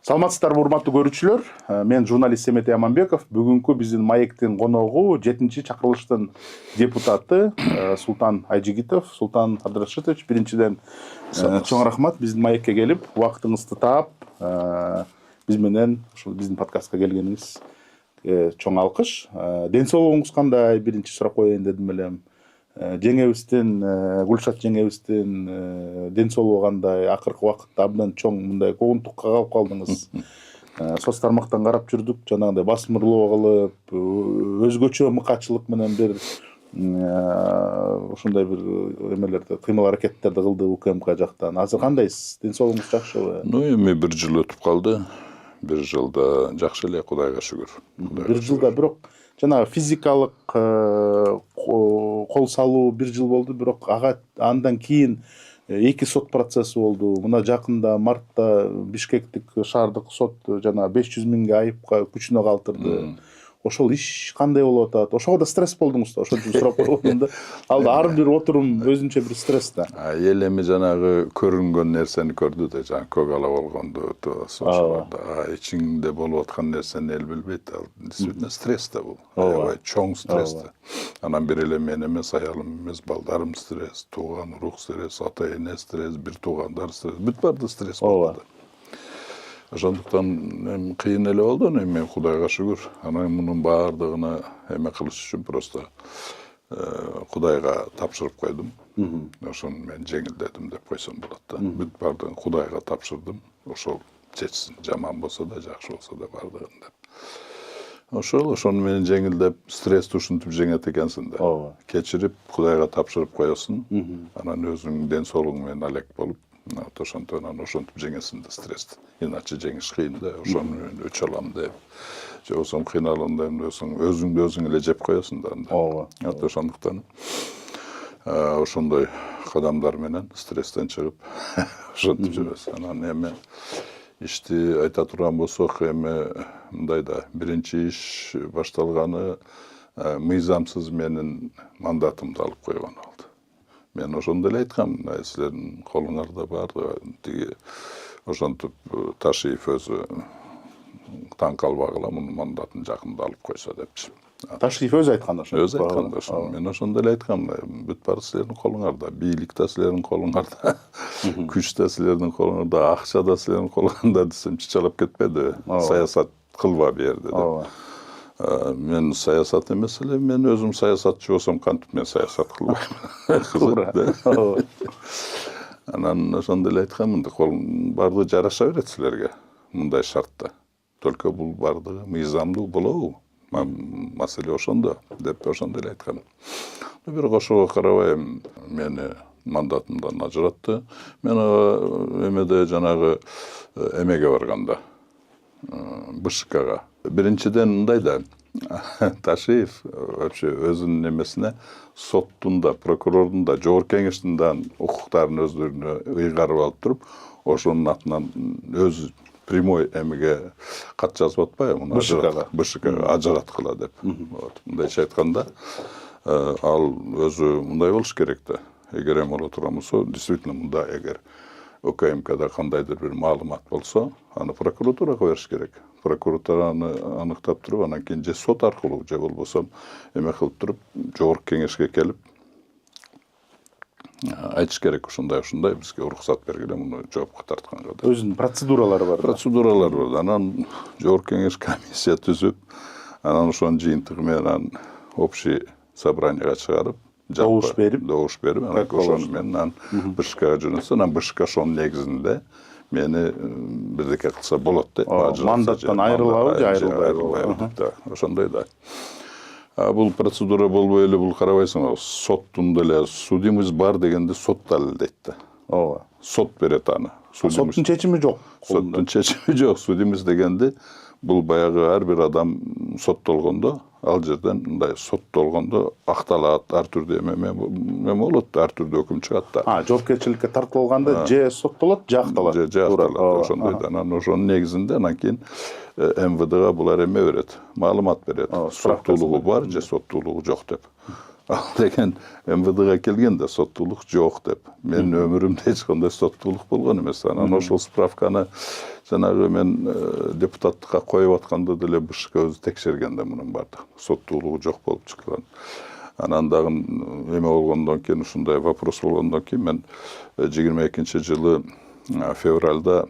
Саламатсыздарбы урматтуу көрүүчүлөр. Мен журналист Семетей Аманбеков. Бүгүнкү биздин маектин коногу 7-чакырылыштын депутаты Султан Айжигитов. Султан Абдрашитович, биринчиден чоң рахмат биздин маекке келип, убактыңызды таап, биз менен ушул биздин подкастка келгениңиз чоң алкыш. Ден соолугуңуз кандай? Биринчи сурап коеюн дедим элем. Жеңебиздин, Гүлшат жеңебиздин ден соолугу кандай? Акыркы убакытта абдан чоң мындай куугунтукка калып калдыңыз. Соц тармактан карап жүрдүк, жанагындай басмырлоо кылып, өзгөчө мыкаачылык менен бир ушундай бир эмелерди, кыймыл аракеттерди кылды УКМК жактан. Азыр кандайсыз? Ден соолугуңуз жакшыбы? Эми 1 жыл өтүп калды. 1 жылда жакшы эле, Кудайга шүгүр. 1 жылда бирок жана физикалык кол салуу 1 жыл болду, бирок андан кийин 2 сот процесси болду. Мына жакында мартта Бишкектик шаардык сот жана 500 миңге айыпка күчүнө калтырды. Ошол иш кандай болуп атат? Ошого да стресс болдуңуз да, ошол үчүн сурап койгонмун да. Ал ар бир отурум өзүнчө бир стресс да. Эл эми жанагы көрүнгөн нерсени көрдү да, жана көк ала болгондо ошолорда ичиңде болуп аткан нерсени эл билбейт. Ал действительно стресс да бул. Аябай чоң стресс да. Анан бир эле мен эмес, аялым эмес, балдарым стресс, тууган урук стресс, ата эне стресс, бир туугандар стресс, бүт баарды стресс болду да. Ошондуктан эми кыйын эле болду, эми Кудайга шүгүр. Анан мунун баардыгына эме кылыш үчүн просто Кудайга тапшырып койдум. Ошону мен жеңилдедим деп койсом болот да. Бүт баардыгын Кудайга тапшырдым. Ошол чечсин, жаман болсо да, жакшы болсо да баардыгын деп. Ошону менен жеңилдеп, стрессти ушинтип жеңет экенсиң да. Кечирип, Кудайга тапшырып коесуң. Анан өзүңдүн ден соолугуң менен алек болуп, ошентип жеңесиң да стрессти. Иначе жеңиш кыйын да, ошону мен өчө алам деп. Же болсо кыйналганда өзүңдү өзүң эле жеп коесуң да анда. Ошондуктан ошондой кадамдар менен стресстен чыгып, ошентип жүрөбүз. Анан эми ишти айта турган болсок, эми мындай да, биринчи иш башталганы мыйзамсыз менин мандатымды алып койгон болду. Мен ошондо эле айткам, силердин колуңарда бардыгы, тиги ошентип Ташиев өзү таң калбагыла, мунун мандатын жакында алып койсо депчи. Ташиев өзү айткан ошо. Өзү айткан ошо. Мен ошондо эле айткам, бүт баары силердин колуңарда, бийлик да силердин колуңарда, күч да силердин колуңарда, акча да силердин колуңарда десем чычалап кетпеди. Саясат кылба берди деп. Мен саясат эмес эле, мен өзүм саясатчы болсом кантип мен саясат кылбайм. Анан ошондо эле айткам, баардыгы жараша берет силерге мындай шартта. Только бул баардыгы мыйзамдуу болобу? Маселе ошондо деп ошондо эле айткам. Бирок ошого карабай мени мандатымдан ажыратты. Мен эмеде жанагы эмеге барганда, БШКга. Биринчиден мындай да, Ташиев вообще өзүнүн эмесине соттун да, прокурордун да, жогорку кеңештин да укуктарын өздөрүнө ыйгарып алып туруп, ошонун атынан өзү прямой эмеге кат жазып атпайбы, БШКга ажыраткыла деп. Мындайча айтканда, ал өзү мындай болуш керек да. Эгер эме боло турган болсо, действительно мында эгер УКМКда кандайдыр бир маалымат болсо, аны прокуратурага бериш керек. Прокуратураны аныктап туруп, анан кийин же сот аркылуу, же болбосо эме кылып туруп, жогорку кеңешке келип айтыш керек, ушундай бизге уруксат бергиле, муну жоопко тартканга деп. Өзүнүн процедуралары бар. Процедуралар бар. Анан жогорку кеңеш комиссия түзүп, анан ошонун жыйынтыгы менен общий собранияга чыгарып, добуш берип, анан ошону менен БШКга жөнөтсө, анан БШК ошонун негизинде мени бирдеке кылса болот деп. Мандаттан айрылабы же айрылбайбы деп. Ошондой да. Бул процедура болбой эле, бул карабайсың, соттун деле судимость бар дегенде сот далил дейт да. Ооба. Сот берет аны. Соттун чечими жок. Соттун чечими жок. Судимость дегенде бул баягы ар бир адам соттолгондо, ал жерден мындай соттолгондо акталат, ар түрдүү эме болот, ар түрдүү өкүм чыгат да. Жоопкерчиликке тартылганда же соттолот, же акталат. Же акталат, ошондой да. Анан ошонун негизинде анан кийин МВДга булар эме берет, маалымат берет. Соттуулугу бар же соттуулугу жок деп. Ал деген МВДга келгенде соттуулук жок деп. Менин өмүрүмдө эч кандай соттуулук болгон эмес. Анан ошол справканы жанагы мен депутаттыкка коюп атканда деле БШК өзү текшерген да мунун баардык соттуулугу жок болуп чыккан. Анан дагы эме болгондон кийин ушундай вопрос болгондон кийин мен 22-жылы февралда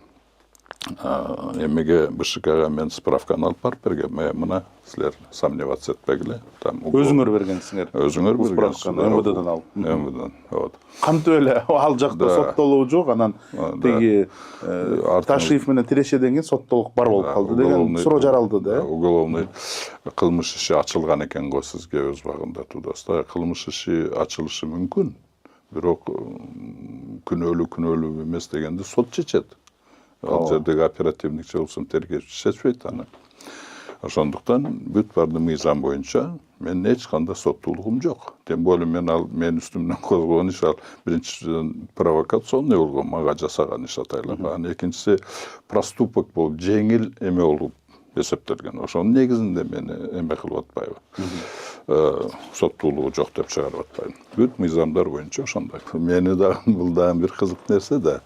эмеге БШКга мен справканы алып барып бергем. Мына силер сомневаться этпегиле. Өзүңөр бергенсиңер. Өзүңөр бергенсиңер. Справканы МВДдан алып. МВДдан. Вот. Кантип эле ал жакта соттолуу жок, анан тиги Ташиев менен тирешеден кийин соттолук бар болуп калды деген суроо жаралды да. Уголовный кылмыш иши ачылган экен го сизге өз убагында туудасызда. Кылмыш иши ачылышы мүмкүн. Бирок күнөөлүү эмес дегенди сот чечет. Ал жердеги оперативникчи болсун тергөөчү чечпейт аны. Ошондуктан бүт барды мыйзам боюнча мен эч кандай соттуулугум жок. Тем более мен үстүмдөн козгогон иш ал биринчиден провокационный болгон, мага жасаган иш атайлар. Анан экинчиси проступок болуп, жеңил эме болуп эсептелген. Ошонун негизинде мени эме кылып атпайбы. Соттуулугу жок деп чыгарып атпайбы. Бүт мыйзамдар боюнча ошондой. Мени дагы бул дагы бир кызык нерсе да.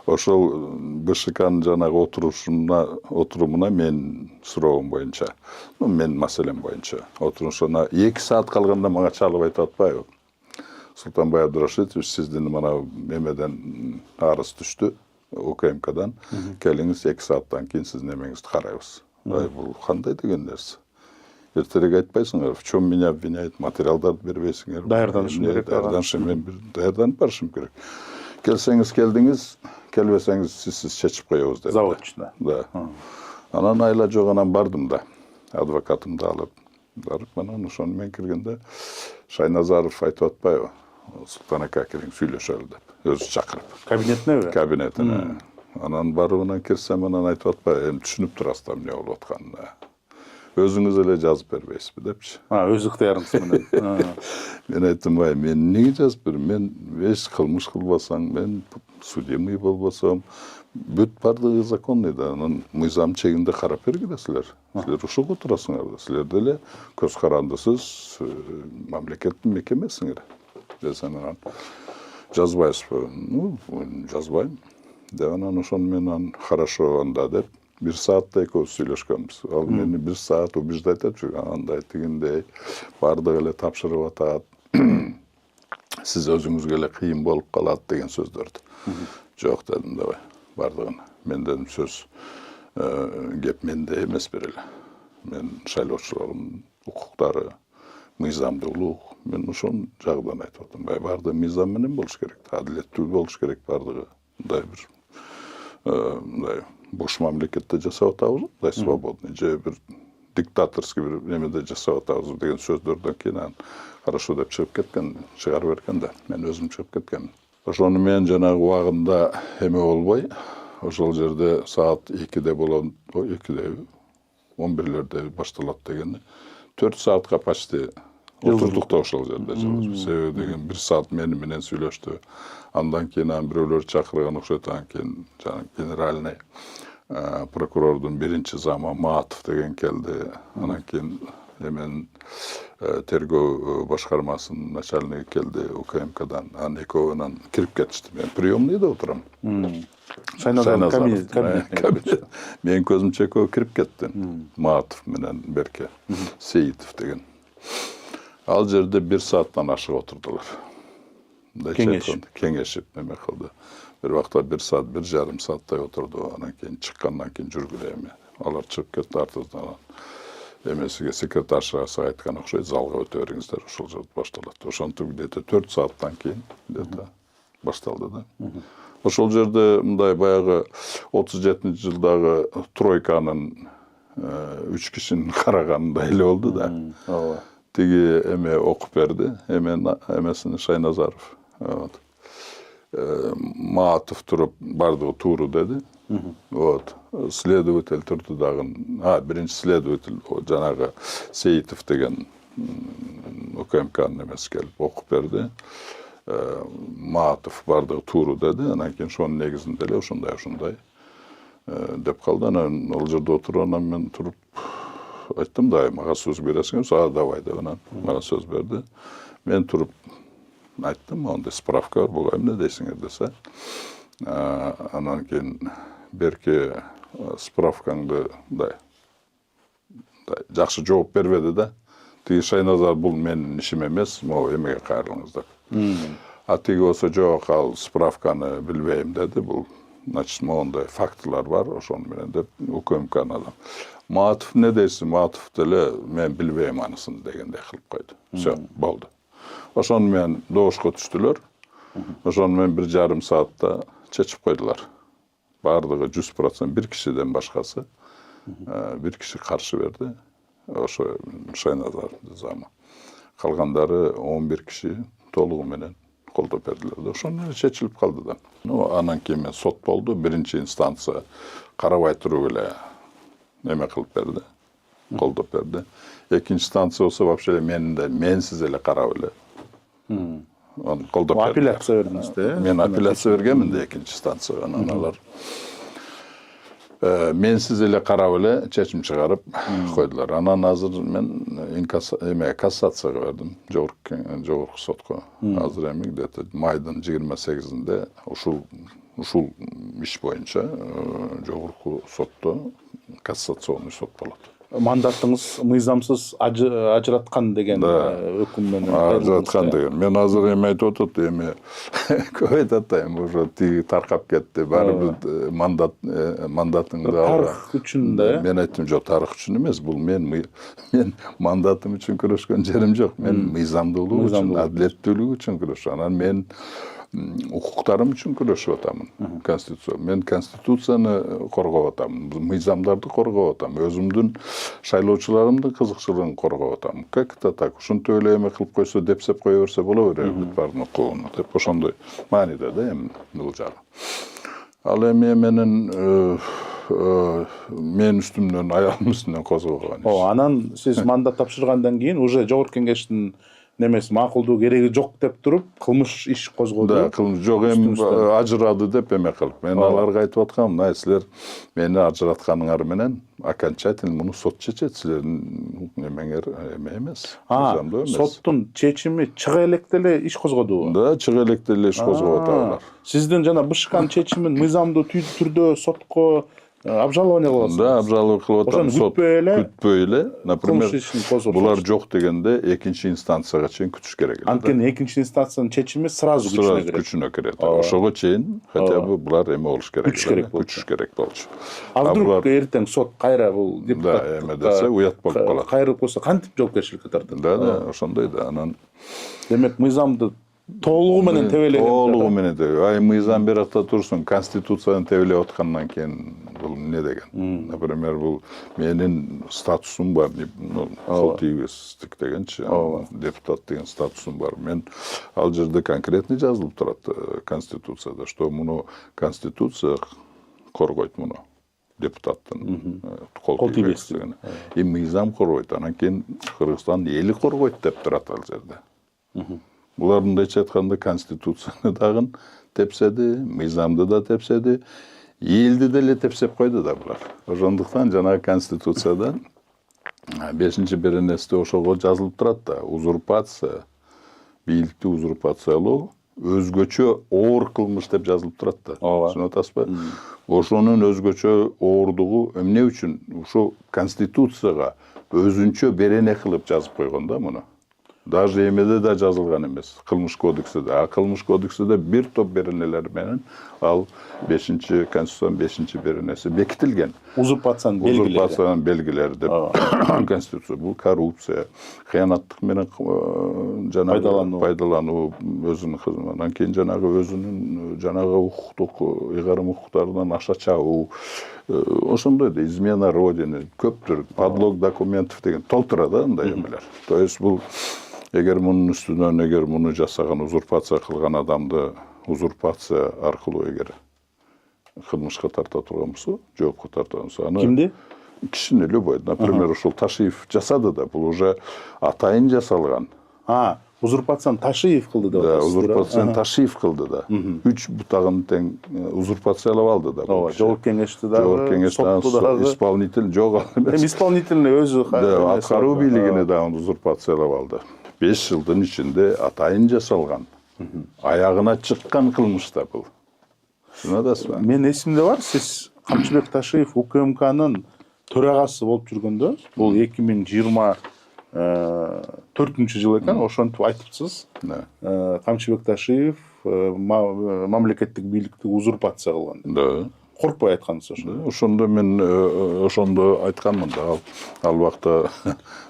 Ошол БШКнын жанагы отурумуна мен суроом боюнча, мен маселем боюнча отурушуна 2 саат калганда мага чалып айтып атпайбы. Султанбай Абдурашидович, сиздин мына эмеден арыз түштү, УКМКдан. Келиңиз 2 сааттан кийин сиздин эмеңизди карайбыз. Бул кандай деген нерсе? Эртерээк айтпайсыңар, в чем меня обвиняют, материалдарды бербейсиңер. Даярданышым керек. Мен даярданып барышым керек. Келсеңиз келдиңиз, келбесеңиз сиз чечип коебуз деп. Заводчуна. Да. Анан айла жок, анан бардым да. Адвокатымды алып барып, анан ошону мен киргенде Шайназаров айтып атпайбы? Султан ака келиң сүйлөшөлү деп. Өзү чакырып. Кабинетинеби? Кабинетине. Анан барыбынан кирсем, анан айтып атпайбы? Эми түшүнүп турасыздар эмне болуп атканын. Өзүңүз эле жазып бербейсизби депчи. Өз ыктыярыңыз менен. Мен айттым, мен эмнеге жазып берем? Мен эч кылмыш кылбасаң, мен судимый болбосом, бүт бардыгы законный да. Анан мыйзам чегинде карап бергиле силер. Силер ушуга турасыңар да. Силер деле көз карандысыз мамлекеттин мекемесиңер. Десем, анан жазбайсызбы? Жазбайм. Деп анан ошону менен хорошо анда деп 1 саатта экөөбүз сүйлөшкөнбүз. Ал мени 1 саат убеждать этип жүргөн, андай тигиндей бардыгы эле тапшырып атат. Сиз өзүңүзгө эле кыйын болуп калат деген сөздөрдү. Жок дедим дабай, бардыгын. Мен дедим сөз кеп менде эмес берели. Мен шайлоочулардын укуктары, мыйзамдуулук, мен ошонун жагынан айтып атам. Бардыгы мыйзам менен болуш керек, адилеттүү болуш керек бардыгы. Мындай бир мындай бош мамлекетте жасап атабыз, мындай свободный, же бир диктаторский бир немеде жасап атабыз деген сөздөрдөн кийин хорошо деп чыгып кеткен, чыгарып берген да. Мен өзүм чыгып кеткенмин. Ошону мен жанагы убагында эме болбой, ошол жерде саат 2-де болот, 2-де 11-лерде башталат дегенде 4 саатка почти отурдук да ошол жерде. Себеби деген 1 саат мени менен сүйлөштү. Андан кийин бирөөлөр чакырган окшойт, анан кийин жанагы генеральный прокурордун биринчи замы Маатов деген келди. Анан кийин эмен тергөө башкармасынын начальниги келди УКМКдан. Анан экөөнөн кирип кетишти. Мен приемныйда отурам. Шайназаров кабинет. Менин көзүмчө экөө кирип кетти. Маатов менен Берке Сейитов деген. Ал жерде 1 сааттан ашык отурдулар. Кеңешип неме кылды. Бир убакта 1 саат, 1,5 сааттай отурду. Анан кийин чыккандан кийин жүргүлө эми. Алар чыгып кетти артынан. Эмесиге секретаршасы айткан окшойт, залга өтө бериңиздер, ошол жерде башталат. Ошентип где-то 4 сааттан кийин где-то башталды да. Ошол жерде мындай баягы 37-жылдагы тройканын 3 кишинин карагандай эле болду да. Ооба. Тиги эме окуп берди, эмесини Шайназаров. Маатов туруп бардыгы тууру деди. Вот. Следователь турду дагы. Биринчи следователь жанагы Сейитов деген УКМКнын эмеси келип окуп берди. Маатов бардыгы тууру деди. Анан кийин ошонун негизинде эле ошондой деп калды. Анан ал жерде отуруп, анан мен туруп айттым да, мага сөз бересиңер, давай деп анан мага сөз берди. Мен туруп айттым, ондай справка бар, буга эмне дейсиңер десе. Анан кийин берки справкаңды жакшы жооп бербеди да. Тиги Шайназар бул менин ишим эмес, могу эмеге кайрылыңыз деп. А тиги болсо жок, ал справканы билбейм деди. Бул значит моундай фактылар бар, ошону менен деп УКМК адам. Маатов не дейсиң? Маатов деле мен билбейм анысын дегендей кылып койду. Всё, болду. Ошону менен добушка түштүлөр. Ошону менен 1,5 саатта чечип койдулар. Бардыгы 100%, бир кишиден башкасы. Бир киши каршы берди. Ошо Шайназар замы. Калгандары 11 киши толугу менен колдоп бердилер. Ошону менен чечилип калды да. Анан кийин сот болду. Биринчи инстанция карабай туруп эле эме кылып берди. Колдоп берди. Экинчи станция болсо вообще менсиз эле карап эле. Аны колдоп берди. Апелляция бердиңиз да? Мен апелляция бергенмин да экинчи станцияга. Анан алар менсиз эле карап эле чечим чыгарып койдулар. Анан азыр мен кассацияга бердим. Жогорку сотко. Азыр эми где-то майдын 28-inde ушул иш боюнча жогорку сотто кассационный сот болот. Мандатыңыз мыйзамсыз ажыраткан деген өкүм менен ажыраткан деген. Мен азыр эми айтып атат, эми көп айтат да, эми уже тиги таркап кетти. Баары мандатыңды тарых үчүн да. Мен айттым, жок, тарых үчүн эмес, бул мен мандатым үчүн күрөшкөн жерим жок. Мен мыйзамдуулук үчүн, адилеттүүлүк үчүн күрөшөм. Анан мен укуктарым үчүн күрөшүп атам. Конституция. Мен конституцияны коргоп атам. Мыйзамдарды коргоп атам. Өзүмдүн шайлоочуларымдын кызыкчылыгын коргоп атам. Как это так? Ушинтип эле эме кылып койсо, депсеп кое берсе боло берет, бардын укугуна деп ошондой мааниде да эми бул жагы. Ал эми менин үстүмдөн, аялым үстүнөн козголгон иш. Анан сиз мандат тапшыргандан кийин уже жогорку кеңештин немеси макулдуу кереги жок деп туруп кылмыш иш козголду. Да, кылмыш жок, эми ажырады деп эме кылып. Мен аларга айтып аткам, мына силер мени ажыратканыңар менен окончательно муну сот чечет, силердин эмеңер эме эмес. Соттун чечими чыга элек деле иш козгодубу? Да, чыга элек деле иш козгоп аталар. Сиздин жана БШКнын чечимин мыйзамдуу түрдө сотко обжалование кыласыз? Да, обжалование кылып атам. Сот күтпөй эле, например, булар жок дегенде экинчи инстанцияга чейин күтүш керек эле. Анткени экинчи инстанциянын чечими сразу күчүнө кирет. Ошого чейин хотя бы булар эме болуш керек. Күтүш керек болчу. А вдруг эртең сот кайра бул депутат эме десе уят болуп калат. Кайрылып койсо кантип жоопкерчиликке тартат? Да, ошондой да. Анан демек мыйзамды толугу менен тебелеген. Толугу менен тебелеген. Ай мыйзам бир жакта турсун, конституцияны тебелеп аткандан кийин бул эмне деген? Например, бул менин статусум бар, колтийбестик дегенчи, депутат деген статусум бар. Мен ал жерде конкретный жазылып турат конституцияда, что муну конституция коргойт муну. Депутаттын колтийбестигин. Мыйзам коргойт, анан кийин Кыргызстан эли коргойт деп турат ал жерде. Булар мындайча айтканда конституцияны дагы тепседи, мыйзамды да тепседи, элди деле тепсеп койду да булар. Ошондуктан жанагы конституцияда 5-беренесте ошого жазылып турат да, узурпация, бийликти узурпациялоо өзгөчө оор кылмыш деп жазылып турат да. Түшүнүп атасызбы? Ошонун өзгөчө оордугу эмне үчүн? Ошо конституцияга өзүнчө берене кылып жазып койгон да муну. Даже эмеде да жазылган эмес, кылмыш кодексиде. А кылмыш кодексиде бир топ беренелер менен ал конституциянын 5-беренеси бекитилген. Узурпациянын белгилери деп конституция. Бул коррупция, кыянаттык менен пайдалануу өзүнүн кызматынан, анан кийин жанагы өзүнүн жанагы укуктук ыйгарым укуктарынан акча чабуу, ошондой да, измена родины, көптүр, подлог документов деген толтура да андай эмелер. То есть бул эгер мунун үстүнөн муну жасаган, узурпация кылган адамды узурпация аркылуу эгер кылмышка тарта турган болсо, жоопко тартат болсо, аны кимди? Кишини любой. Например, ушул Ташиев жасады да, бул уже атайын жасалган. Узурпацияны Ташиев кылды деп атасыз. Да, узурпацияны Ташиев кылды да. 3 бутагын тең узурпациялап алды да. Жогорку кеңешти дагы, сотту дагы, исполнитель жок. Эми исполнительный өзү аткаруу бийлигини дагы узурпациялап алды. 5 жылдын içinde атайын жасалган, аягына чыккан кылмыш да бул. Шунадасызбы? Мен эсимде бар, сиз Камчыбек Ташиев УКМКнын төрагасы болуп жүргөндө, бул 2024 жыл экен, ошентип айтыпсыз. Камчыбек Ташиев мамлекеттик бийликти узурпация кылган. Да. Коркпой айткансыз ошо. Ошондо мен ошондо айтканмын да, ал убакта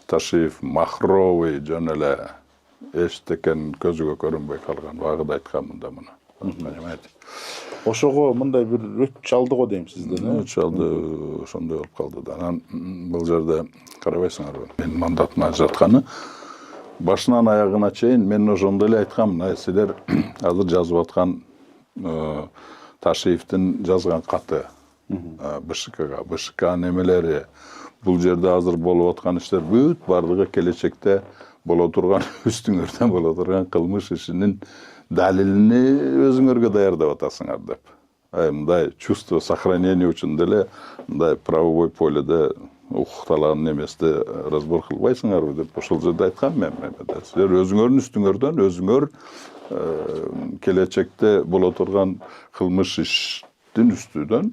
Ташиев махровый жөн эле эчтекен көзүгө көрүнбөй калган убагында айтканмын да муну. Понимаете? Ошого мындай бир өт чалды го дейм сизден. Өт чалды, ошондой болуп калды да. Анан бул жерде карабайсыңарбы? Менин мандатыма жатканы башынан аягына чейин мен ошондой эле айтканмын. Силер азыр жазып аткан Ташиевдин жазган каты БШКга, БШКнын эмелери, бул жерде азыр болуп аткан иштер бүт бардыгы келечекте боло турган, үстүңөрдөн боло турган кылмыш ишинин далилини өзүңөргө даярдап атасыңар деп. Мындай чувство сохранения үчүн деле мындай правовой поледе укукталган эместе разбор кылбайсыңарбы деп ошол жерде айткам мен. Силер өзүңөрдүн үстүңөрдөн өзүңөр келечекте боло турган кылмыш иштин үстүнөн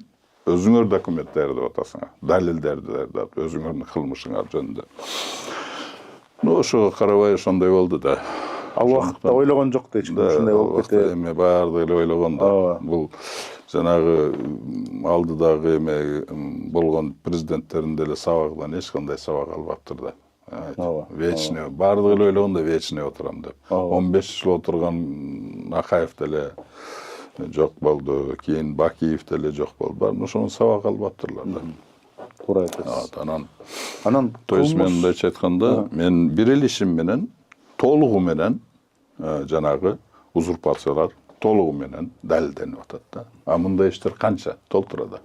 өзүңөр документ даярдап атасыңар, далилдерди даярдап өзүңөрдүн кылмышыңар жөнүндө. Ошого карабай ошондой болду да. Ал убакытта ойлогон жок эч ким ушундай болуп кетет. Эми баардыгы эле ойлогон да. Бул жанагы алдыдагы эме болгон президенттердин деле сабагынан эч кандай сабак албаптыр да. Вечный, баардыгы эле ойлогон да вечный отурам деп. 15 жыл отурган Акаев деле жок болду, кийин Бакиев деле жок болду. Баарын ошону сабак албаптырлар да. Туура айтасыз. Анан то есть мен мындайча айтканда, мен бир эле ишим менен толугу менен жанагы узурпациялар толугу менен далилденип атат да. А мындай иштер канча толтурат да.